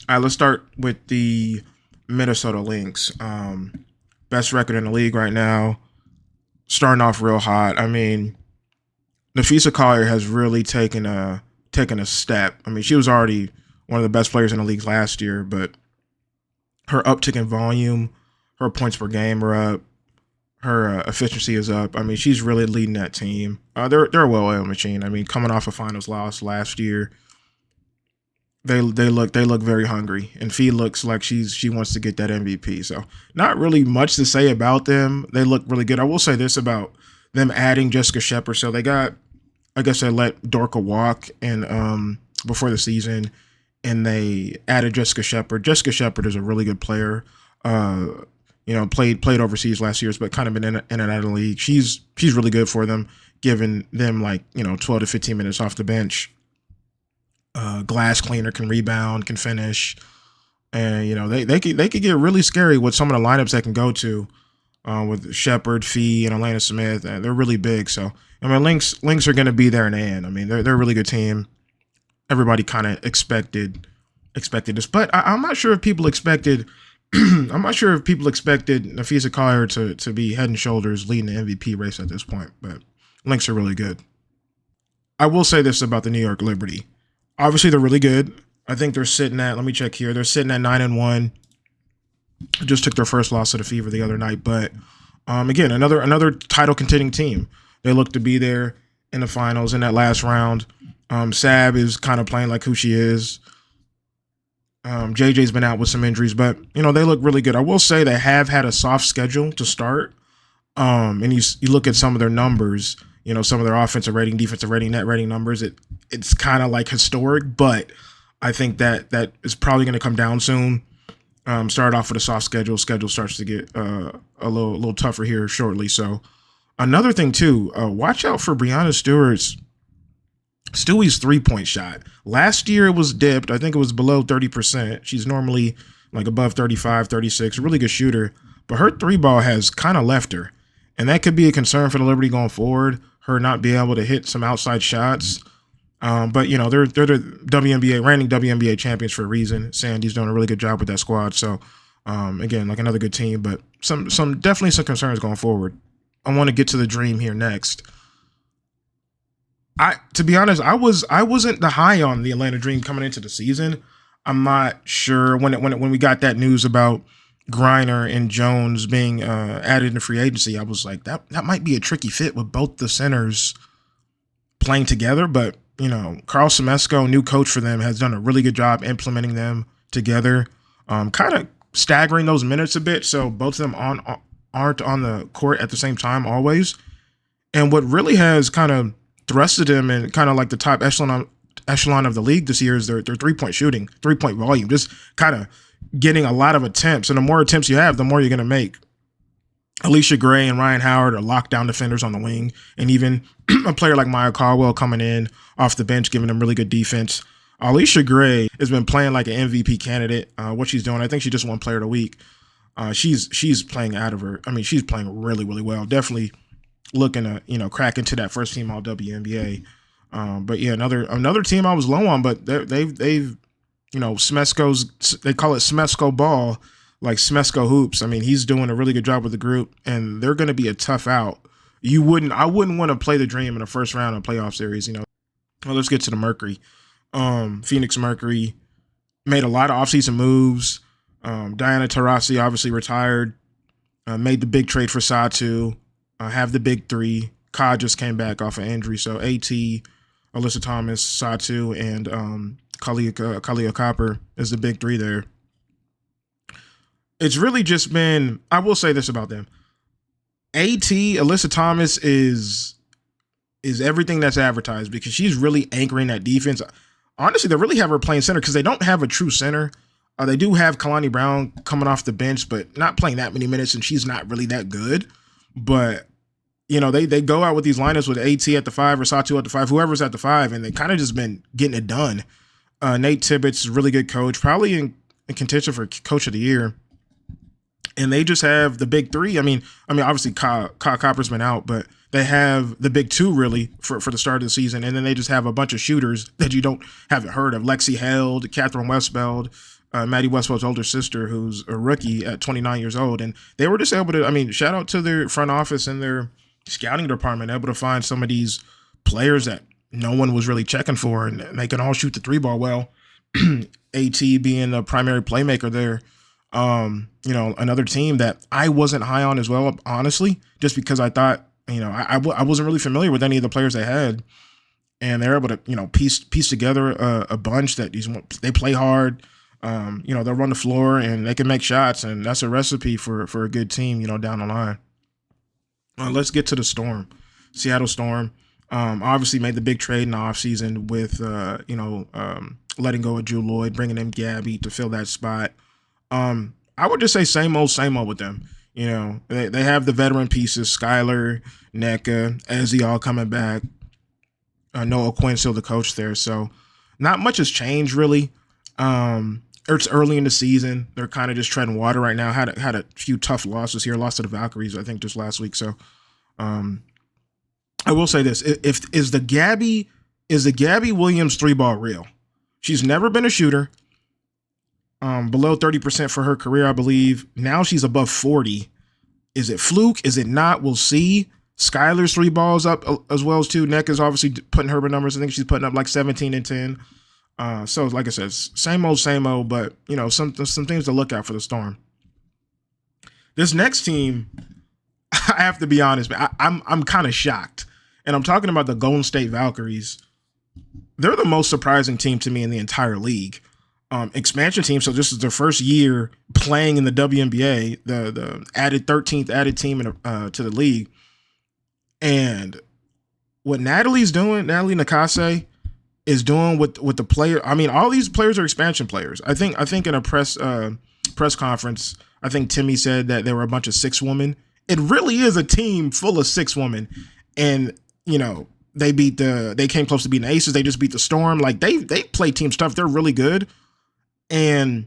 All right, let's start with the Minnesota Lynx. Best record in the league right now. Starting off real hot. I mean, Nafisa Collier has really taken a step. I mean, she was already one of the best players in the league last year, but her uptick in volume, her points per game are up, her efficiency is up. I mean, she's really leading that team. They're a well-oiled machine. I mean, coming off a finals loss last year, they look very hungry, and Fee looks like she wants to get that MVP. So not really much to say about them. They look really good. I will say this about them adding Jessica Shepard. So they got, I guess they let Dorka walk and before the season, and they added Jessica Shepard. Jessica Shepard is a really good player. Uh, played overseas last year, but kind of been in and out of the league. She's really good for them, giving them like 12 to 15 minutes off the bench. Glass cleaner, can rebound, can finish, and they could get really scary with some of the lineups they can go to with Shepard, Fee, and Elena Smith. They're really big, so I mean, Lynx are going to be there in the end. I mean, they're a really good team. Everybody kind of expected this, but I'm not sure if people expected. I'm not sure if people expected Nafisa Collier to be head and shoulders leading the MVP race at this point, but Lynx are really good. I will say this about the New York Liberty. Obviously, they're really good. I think they're sitting at, let me check here. They're sitting at 9-1. Just took their first loss to the Fever the other night. But again, another title contending team. They look to be there in the finals in that last round. Sab is kind of playing like who she is. JJ's been out with some injuries, but they look really good. I will say they have had a soft schedule to start. And you look at some of their numbers, some of their offensive rating, defensive rating, net rating numbers. It's kind of like historic, but I think that is probably going to come down soon. Started off with a soft schedule. Schedule starts to get a little tougher here shortly. So another thing too, watch out for Breanna Stewie's 3-point shot. Last year it was dipped. I think it was below 30%. She's normally like above 35, 36. Really good shooter, but her three ball has kind of left her. And that could be a concern for the Liberty going forward, her not being able to hit some outside shots. But they're the WNBA reigning WNBA champions for a reason. Sandy's doing a really good job with that squad. So again, like another good team, but some definitely some concerns going forward. I want to get to the dream here next. To be honest, I wasn't the high on the Atlanta Dream coming into the season. I'm not sure when we got that news about Griner and Jones being added in free agency. I was like, that might be a tricky fit with both the centers playing together. But Carl Semesco, new coach for them, has done a really good job implementing them together, kind of staggering those minutes a bit, so both of them aren't on the court at the same time always. And what really has kind of thrusted them in kind of like the top echelon of the league this year is their 3-point shooting, 3-point volume, just kind of getting a lot of attempts. And the more attempts you have, the more you're going to make. Alicia Gray and Ryan Howard are lockdown defenders on the wing, and even a player like Maya Caldwell coming in off the bench, giving them really good defense. Alicia Gray has been playing like an MVP candidate. What she's doing, I think she just won Player of the Week. She's playing out of her. I mean, she's playing really, really well. Definitely looking to crack into that first team all WNBA. But yeah, another team I was low on, but they've Smesco's, they call it Smesco ball, like Smesco hoops. I mean, he's doing a really good job with the group, and they're going to be a tough out. I wouldn't want to play the Dream in the first round of playoff series. Well, let's get to the Mercury. Phoenix Mercury made a lot of offseason moves. Diana Taurasi obviously retired. Made the big trade for Satu. Have the big three. Ka just came back off an injury, so AT, Alyssa Thomas, Satu, and Kalia Copper is the big three there. It's really just been, I will say this about them. AT, Alyssa Thomas is everything that's advertised because she's really anchoring that defense. Honestly, they really have her playing center because they don't have a true center. They do have Kalani Brown coming off the bench, but not playing that many minutes, and she's not really that good. But, they go out with these lineups with AT at the 5 or Satu at the 5, whoever's at the 5, and they kind of just been getting it done. Nate Tibbetts is a really good coach, probably in contention for Coach of the Year. and they just have the big three. I mean, obviously Kyle Copper's been out, but they have the big two really for the start of the season, and then they just have a bunch of shooters that you haven't heard of. Lexi Held, Catherine Westbeld, Maddie Westfeld's older sister, who's a rookie at 29 years old. And they were just able to, I mean, shout out to their front office and their scouting department, able to find some of these players that no one was really checking for, and they can all shoot the three ball well. AT being the primary playmaker there. Another team that I wasn't high on as well, honestly, just because I thought, I wasn't really familiar with any of the players they had. And they're able to, piece together a bunch that they play hard. They'll run the floor and they can make shots, and that's a recipe for a good team, down the line. Let's get to the Storm. Seattle Storm obviously made the big trade in the offseason with, letting go of Drew Lloyd, bringing in Gabby to fill that spot. I would just say same old with them. They have the veteran pieces, Skylar, NECA, Ezzy all coming back. Noah Quinn still the coach there, so not much has changed really. It's early in the season. They're kind of just treading water right now. Had a few tough losses here. Lost to the Valkyries, I think, just last week. So, I will say this: is the Gabby Williams three ball real? She's never been a shooter. Below 30% for her career, I believe. Now she's above 40. Is it fluke? Is it not? We'll see. Skylar's three balls up as well as two. Neck is obviously putting her numbers. I think she's putting up like 17 and 10. So like I said, same old, but some things to look out for the Storm. This next team, I have to be honest, man, I'm kind of shocked. And I'm talking about the Golden State Valkyries. They're the most surprising team to me in the entire league. Expansion team, so this is their first year playing in the WNBA, the 13th added team to the league. And what Natalie Nakase is doing with the player, I mean, all these players are expansion players. I think in a press conference, I think Timmy said that there were a bunch of 6 women. It really is a team full of 6 women. And, they came close to beating the Aces. They just beat the Storm. Like they play team stuff. They're really good. And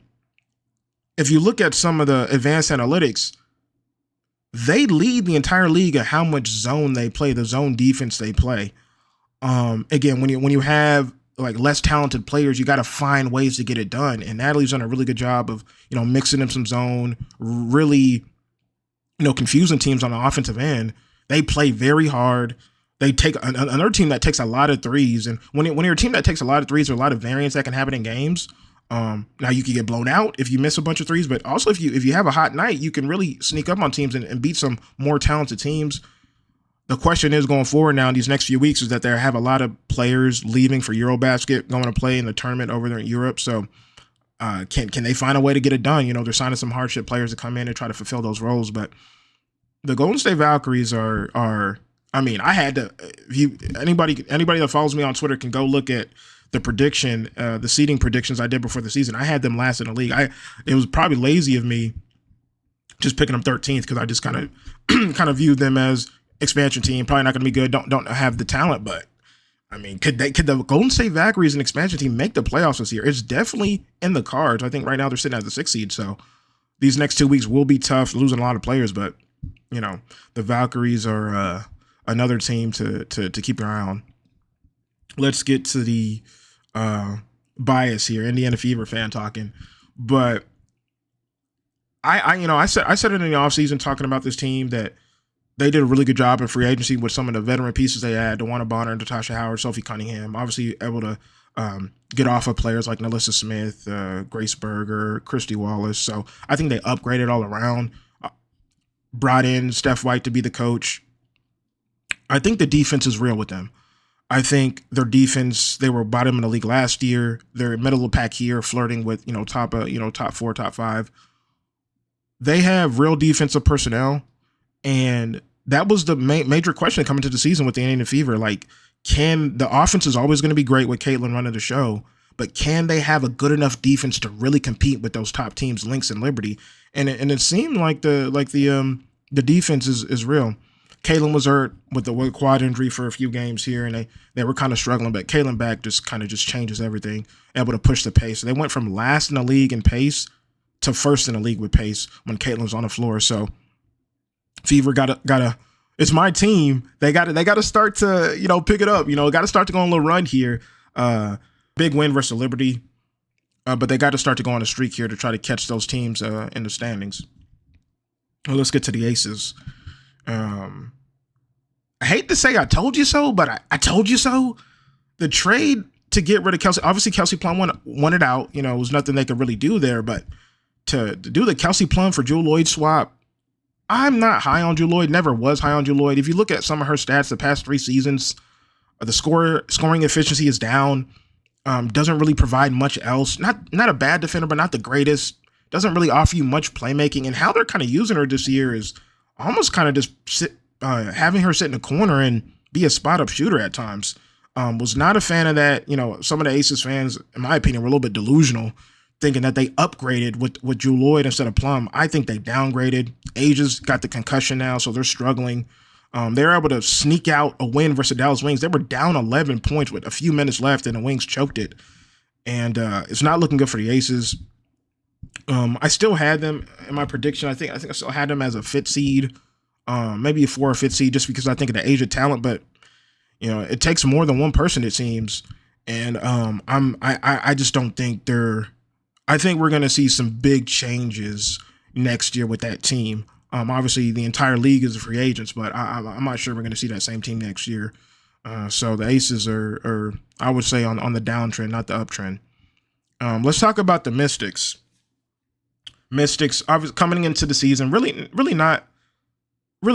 if you look at some of the advanced analytics, they lead the entire league at how much zone they play, the zone defense they play. Again, when you have like less talented players, you got to find ways to get it done. And Natalie's done a really good job of, mixing in some zone, really, confusing teams on the offensive end. They play very hard. They take another team that takes a lot of threes. And when you're a team that takes a lot of threes, there's a lot of variance that can happen in games. Now you can get blown out if you miss a bunch of threes, but also if you have a hot night, you can really sneak up on teams and beat some more talented teams. The question is going forward now in these next few weeks is that they have a lot of players leaving for Eurobasket, going to play in the tournament over there in Europe. So can they find a way to get it done? They're signing some hardship players to come in and try to fulfill those roles. But the Golden State Valkyries are I mean, I had to, anybody that follows me on Twitter can go look at the seeding predictions I did before the season. I had them last in the league. It was probably lazy of me just picking them 13th because I just kind of viewed them as expansion team, probably not going to be good. Don't have the talent, but I mean, could the Golden State Valkyries, an expansion team, make the playoffs this year? It's definitely in the cards. I think right now they're sitting at the 6th seed, so these next 2 weeks will be tough, losing a lot of players, but the Valkyries are another team to keep your eye on. Let's get to the bias here, Indiana Fever fan talking, but I said it in the offseason talking about this team that they did a really good job in free agency with some of the veteran pieces they had, DeWanna Bonner, Natasha Howard, Sophie Cunningham, obviously able to get off of players like Nalissa Smith, Grace Berger, Christy Wallace. So I think they upgraded all around, brought in Steph White to be the coach. I think the defense is real with them. I think their defense, they were bottom in the league last year. They're middle of the pack here, flirting with, top 4, top 5. They have real defensive personnel. And that was the major question coming to the season with the Indiana Fever. Like, the offense is always going to be great with Caitlin running the show, but can they have a good enough defense to really compete with those top teams, Lynx and Liberty? And it seemed like the defense is real. Caitlin was hurt with the quad injury for a few games here, and they were kind of struggling, but Caitlin back just changes everything, able to push the pace. So they went from last in the league in pace to first in the league with pace when Caitlin's on the floor. So Fever gotta. It's my team. They gotta start to pick it up. Got to start to go on a little run here. Big win versus Liberty, but they got to start to go on a streak here to try to catch those teams in the standings. Well, let's get to the Aces. I hate to say I told you so, but I told you so. The trade to get rid of Kelsey, obviously Kelsey Plum won it out. It was nothing they could really do there, but to do the Kelsey Plum for Jewell Loyd swap, I'm not high on Jewell Loyd, never was high on Jewell Loyd. If you look at some of her stats the past 3 seasons, the scoring efficiency is down, doesn't really provide much else. Not a bad defender, but not the greatest. Doesn't really offer you much playmaking. And how they're kind of using her this year is almost kind of just having her sit in the corner and be a spot-up shooter at times. Was not a fan of that. Some of the Aces fans, in my opinion, were a little bit delusional, thinking that they upgraded with Jewell Loyd instead of Plum. I think they downgraded. Asia's got the concussion now, so they're struggling. They were able to sneak out a win versus Dallas Wings. They were down 11 points with a few minutes left, and the Wings choked it. And it's not looking good for the Aces. I still had them in my prediction. I think I still had them as a 5th seed, maybe a 4th or 5th seed, just because I think of the Asia talent. But it takes more than one person, it seems. And I just don't think I think we're going to see some big changes next year with that team. Obviously, the entire league is free agents, but I'm not sure we're going to see that same team next year. So the Aces are I would say, on the downtrend, not the uptrend. Let's talk about the Mystics. Mystics, obviously, coming into the season, really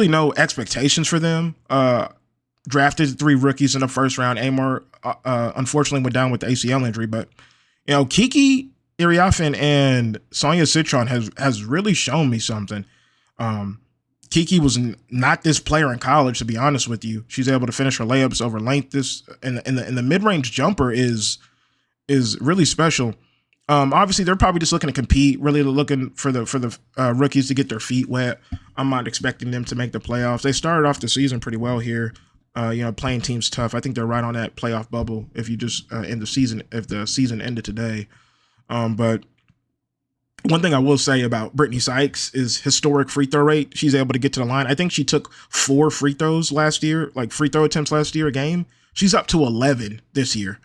no expectations for them. Drafted 3 rookies in the first round. Amor, unfortunately, went down with the ACL injury, but Kiki Iriafen and Sonia Citron has really shown me something. Kiki was not this player in college, to be honest with you. She's able to finish her layups over length. This in the mid-range jumper is really special. Obviously, they're probably just looking to compete, really looking for the rookies to get their feet wet. I'm not expecting them to make the playoffs. They started off the season pretty well here. Playing teams tough. I think they're right on that playoff bubble if you just end the season, if the season ended today. But one thing I will say about Brittany Sykes is historic free throw rate. She's able to get to the line. I think she took 4 free throws last year, like free throw attempts last year a game. She's up to 11 this year.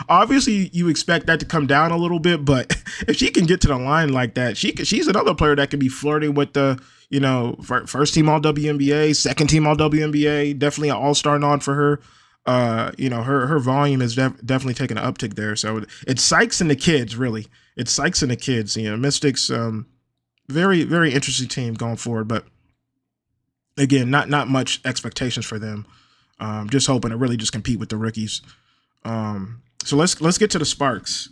Obviously, you expect that to come down a little bit, but if she can get to the line like that, she's another player that could be flirting with the, first team all WNBA, second team all WNBA, definitely an all-star nod for her. Her volume has definitely taken an uptick there. So it's Sykes and the kids, really. It's Sykes and the kids. Mystics, very, very interesting team going forward, but again, not much expectations for them. Just hoping to really just compete with the rookies. So let's get to the Sparks.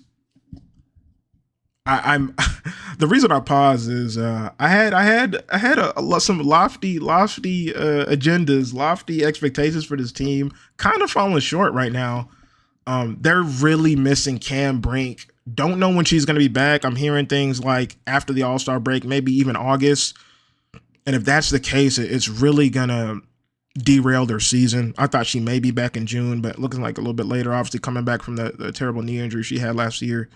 I'm the reason I paused is I had some lofty agendas, lofty expectations for this team. Kind of falling short right now. They're really missing Cam Brink. Don't know when she's going to be back. I'm hearing things like after the All-Star break, maybe even August. And if that's the case, it's really going to derail their season. I thought she may be back in June, but looking like a little bit later, obviously coming back from the terrible knee injury she had last year.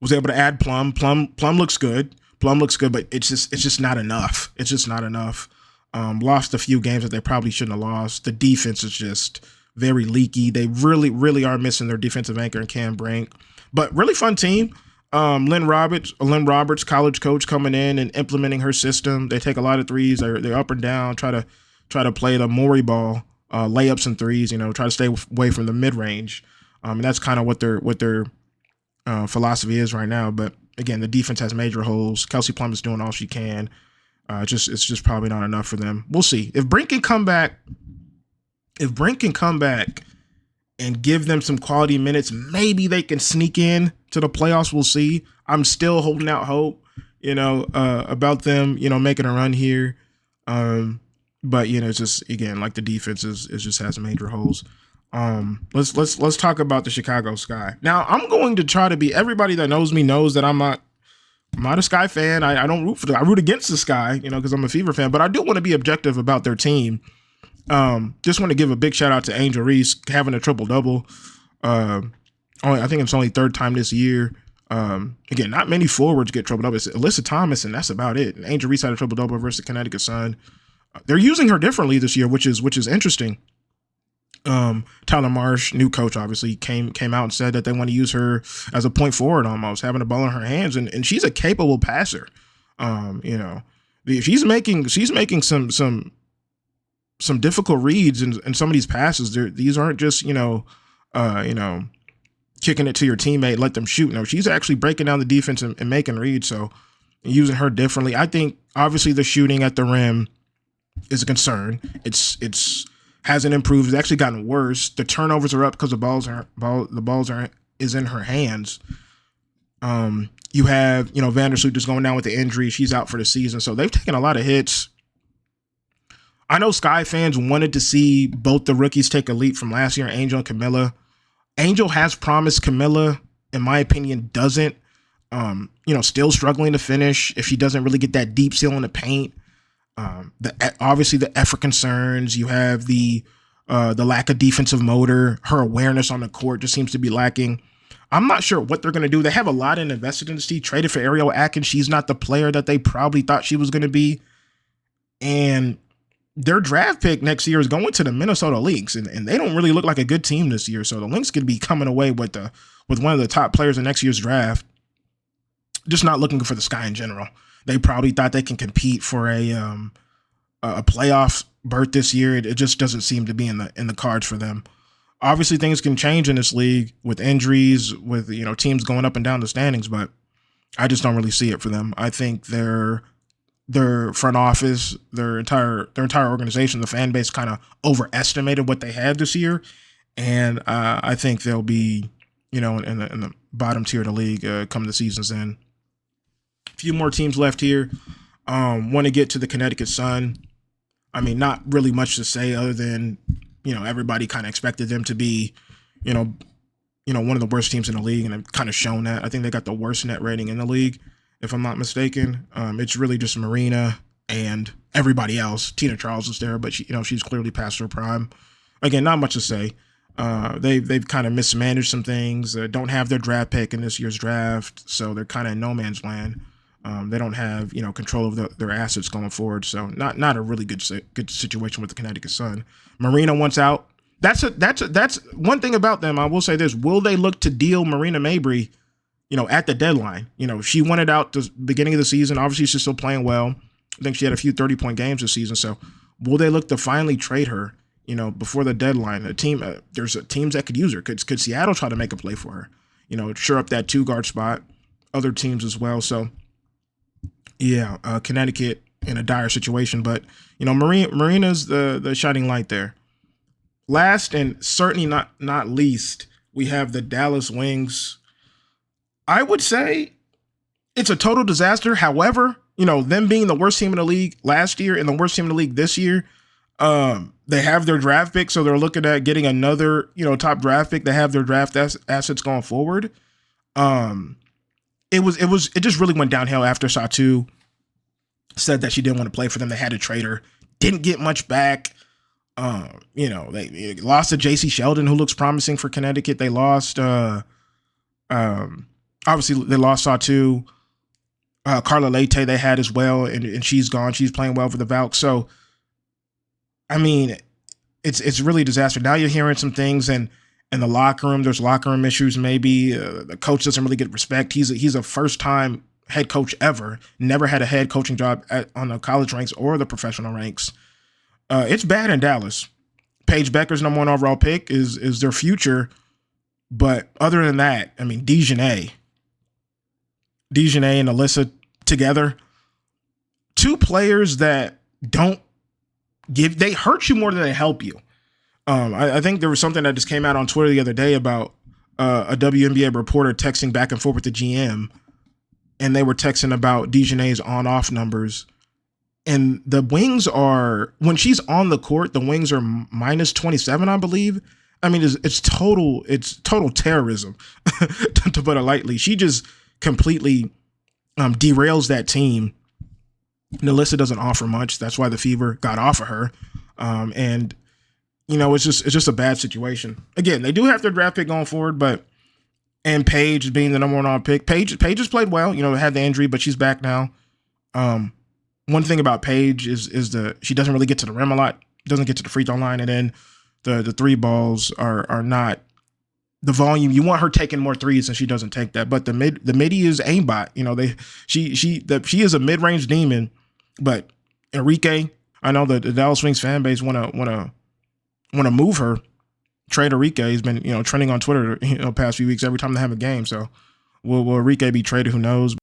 Was able to add Plum. Plum looks good. But it's just not enough. It's just not enough. Lost a few games that they probably shouldn't have lost. The defense is just very leaky. They really, really are missing their defensive anchor in Cam Brink. But really fun team. Lynn Roberts, college coach, coming in and implementing her system. They take a lot of threes. They're up and down. Try to play the Maury ball, layups and threes. Try to stay away from the mid range. And that's kind of what their philosophy is right now. But again, the defense has major holes. Kelsey Plum is doing all she can. It's just probably not enough for them. We'll see if Brink can come back. If Brink can come back and give them some quality minutes, maybe they can sneak in to the playoffs. We'll see. I'm still holding out hope, about them, making a run here. But it's just, again, like the defense is just has major holes. Let's talk about the Chicago Sky. Now, I'm going to try to be, everybody that knows me knows that I'm not a Sky fan. I don't root for them. I root against the Sky, because I'm a Fever fan, but I do want to be objective about their team. Just want to give a big shout out to Angel Reese having a triple-double. I think it's only 3rd time this year. Again, not many forwards get triple double. It's Alyssa Thomas, and that's about it. And Angel Reese had a triple double versus the Connecticut Sun. They're using her differently this year, which is interesting. Tyler Marsh, new coach, obviously came out and said that they want to use her as a point forward, almost having the ball in her hands, and she's a capable passer. She's making some difficult reads in some of these passes. These aren't just kicking it to your teammate, let them shoot. No, she's actually breaking down the defense and making reads. So using her differently. I think obviously the shooting at the rim is a concern. It's hasn't improved. It's actually gotten worse. The turnovers are up because the balls is in her hands. You have, Vandersloot just going down with the injury. She's out for the season. So they've taken a lot of hits. I know Sky fans wanted to see both the rookies take a leap from last year, Angel and Camilla. Angel has promised. Camilla, in my opinion, doesn't. Still struggling to finish if she doesn't really get that deep seal in the paint. Obviously the effort concerns. You have the lack of defensive motor. Her awareness on the court just seems to be lacking. I'm not sure what they're going to do. They have a lot invested in this team. Traded for Ariel Atkins. She's not the player that they probably thought she was going to be. And their draft pick next year is going to the Minnesota Lynx, and they don't really look like a good team this year. So the Lynx could be coming away with one of the top players in next year's draft. Just not looking for the Sky in general. They probably thought they can compete for a playoff berth this year. It just doesn't seem to be in the cards for them. Obviously, things can change in this league with injuries, with teams going up and down the standings, but I just don't really see it for them. I think their front office, their entire organization, the fan base kind of overestimated what they had this year, and I think they'll be in the bottom tier of the league come the season's end. A few more teams left here. Want to get to the Connecticut Sun. I mean, not really much to say other than everybody kind of expected them to be one of the worst teams in the league, and they've kind of shown that. I think they got the worst net rating in the league, if I'm not mistaken. It's really just Marina and everybody else. Tina Charles is there, but she's clearly past her prime. Again, not much to say. They've kind of mismanaged some things. Don't have their draft pick in this year's draft, so they're kind of in no man's land. They don't have control of their assets going forward, so not a really good situation with the Connecticut Sun. Marina wants out. That's one thing about them. I will say this: will they look to deal Marina Mabry, at the deadline? She wanted out the beginning of the season. Obviously, she's still playing well. I think she had a few 30-point games this season. So, will they look to finally trade her? Before the deadline, there's teams that could use her. Could Seattle try to make a play for her? Sure up that 2-guard spot. Other teams as well. So. Yeah, Connecticut in a dire situation, but Marina's the shining light there. Last and certainly not least, we have the Dallas Wings. I would say it's a total disaster. However, them being the worst team in the league last year and the worst team in the league this year, they have their draft pick, so they're looking at getting another top draft pick. They have their draft assets going forward. It just really went downhill after Satu said that she didn't want to play for them. They had to trade her. Didn't get much back. They lost to JC Sheldon, who looks promising for Connecticut. They lost obviously they lost Satu. Carla Leite they had as well, and she's gone. She's playing well for the Valks. So I mean, it's really a disaster. Now you're hearing some things and in the locker room, there's locker room issues. Maybe the coach doesn't really get respect. He's a first-time head coach ever. Never had a head coaching job on the college ranks or the professional ranks. It's bad in Dallas. Paige Becker's number 1 overall pick is their future. But other than that, I mean, Dejanay and Alyssa together, 2 players that they hurt you more than they help you. I think there was something that just came out on Twitter the other day about a WNBA reporter texting back and forth with the GM, and they were texting about Dejanay's on-off numbers. And the Wings are, when she's on the court, the Wings are minus 27, I believe. I mean, it's total terrorism, to put it lightly. She just completely derails that team. Alyssa doesn't offer much. That's why the Fever got off of her. And it's just a bad situation. Again, they do have their draft pick going forward, but and Paige being the number 1 pick. Paige has played well. Had the injury, but she's back now. One thing about Paige is she doesn't really get to the rim a lot. Doesn't get to the free throw line, and then the three balls are not the volume. You want her taking more threes, and she doesn't take that. But the midi is aimbot. She is a mid range demon. But Enrique, I know the Dallas Wings fan base want to move her. Trade Enrique. He's been trending on Twitter past few weeks every time they have a game. So will Enrique be traded? Who knows?